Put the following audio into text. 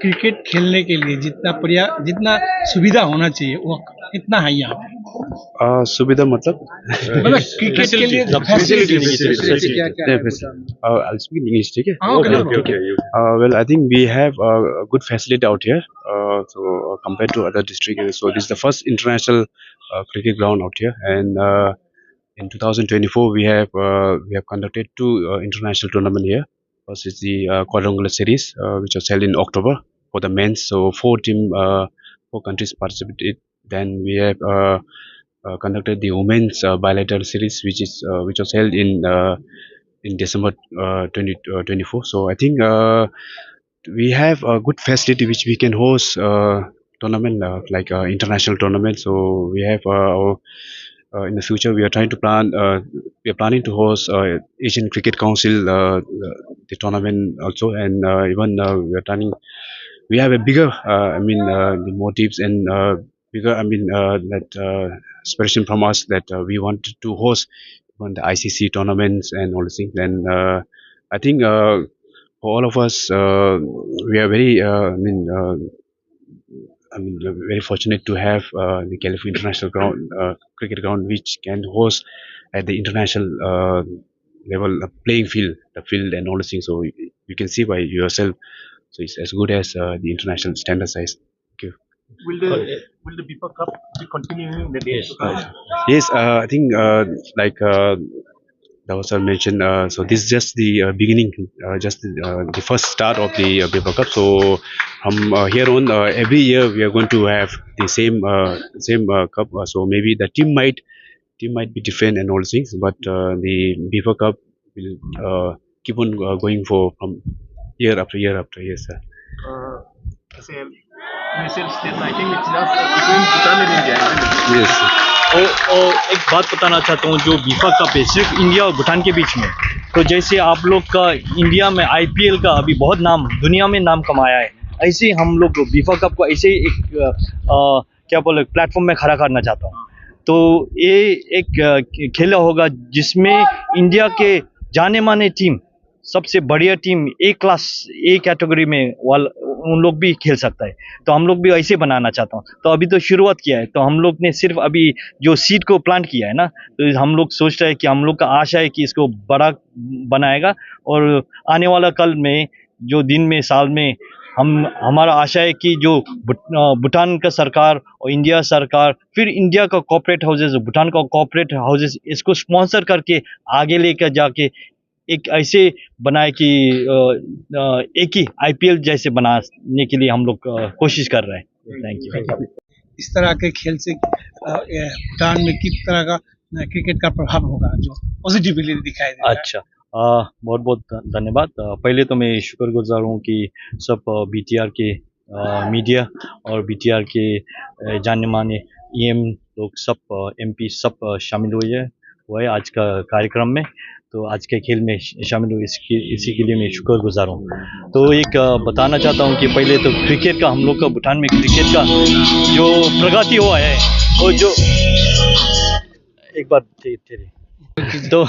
Cricket खेलने के लिए जितना सुविधा होना चाहिए वो कितना है यहाँ पे? सुविधा मतलब मतलब क्रिकेट के लिए फैसिलिटी क्या है भूटान में? I'll speak in English, ठीक है? Okay. Well, I think we have a good facility out here. Compared to other districts, so this is the first international cricket ground out here, and in 2024 we have conducted two international tournament here. First is the quadrangular series, which was held in October for the men's. So four countries participated. Then we have conducted the women's bilateral series, which was held in December 2024. So I think we have a good facility which we can host tournament like international tournament. So we have in the future we are trying to plan. We are planning to host Asian Cricket Council the tournament also, and even we are planning. We have a bigger, the motives and bigger, that aspiration from us that we wanted to host on the ICC tournaments and all the things. Then I think for all of us, we are very, very fortunate to have the California International Ground, cricket ground, which can host at the international level playing field, the field and all the things. So you can see by yourself. So it's as good as the international standard size. Thank you. Will the BIFA Cup be continuing in the days to come? Yes, I think like Dawar sir mentioned, so this is just the beginning, just the first start of the BIFA Cup. So from here on, every year we are going to have the same cup. So maybe the team might be different and all things, but the BIFA Cup will keep on going from year after year after year, sir. As a initial step, I think it's just between Bhutan and India, isn't it? Yes. और एक बात बताना चाहता हूँ, जो बीफा cup है सिर्फ India और भूटान के बीच में, तो जैसे आप लोग का इंडिया में आईपीएल का अभी बहुत नाम दुनिया में नाम कमाया है, ऐसे ही हम लोग बीफा कप को ऐसे ही एक प्लेटफॉर्म में खड़ा करना चाहता हूँ। तो ये एक खेल होगा जिसमें इंडिया के जाने माने टीम, सबसे बढ़िया team A class A category में उन लोग भी खेल सकता है। तो हम लोग भी ऐसे बनाना चाहता हूँ। तो अभी तो शुरुआत किया है, तो हम लोग ने सिर्फ अभी जो सीड को प्लांट किया है ना, तो हम लोग सोच रहे हैं कि हम लोग का आशा है कि इसको बड़ा बनाएगा, और आने वाला कल में जो दिन में साल में हमारा आशा है कि जो भूटान का सरकार और इंडिया सरकार, फिर इंडिया का कॉर्पोरेट हाउसेस, भूटान का कॉर्पोरेट हाउसेस इसको स्पॉन्सर करके आगे लेकर जाके एक ऐसे बनाए कि एक ही आईपीएल जैसे बनाने के लिए हम लोग कोशिश कर रहे हैं। Thank you. इस तरह के खेल से भूटान में किस तरह का क्रिकेट का प्रभाव होगा जो पॉजिटिवली दिखाई देगा? अच्छा, बहुत बहुत धन्यवाद। पहले तो मैं शुक्रगुजार हूँ कि सब बीटीआर के मीडिया और बीटीआर के जाने माने ईएम लोग सब एमपी सब शामिल हुए आज का कार्यक्रम में। तो आज के खेल में शामिल हुए, इसी के लिए मैं शुक्रगुजार हूँ। तो एक बताना चाहता हूँ कि पहले तो क्रिकेट का हम लोग का भूटान में क्रिकेट का जो प्रगति हुआ है, वो जो एक बार तो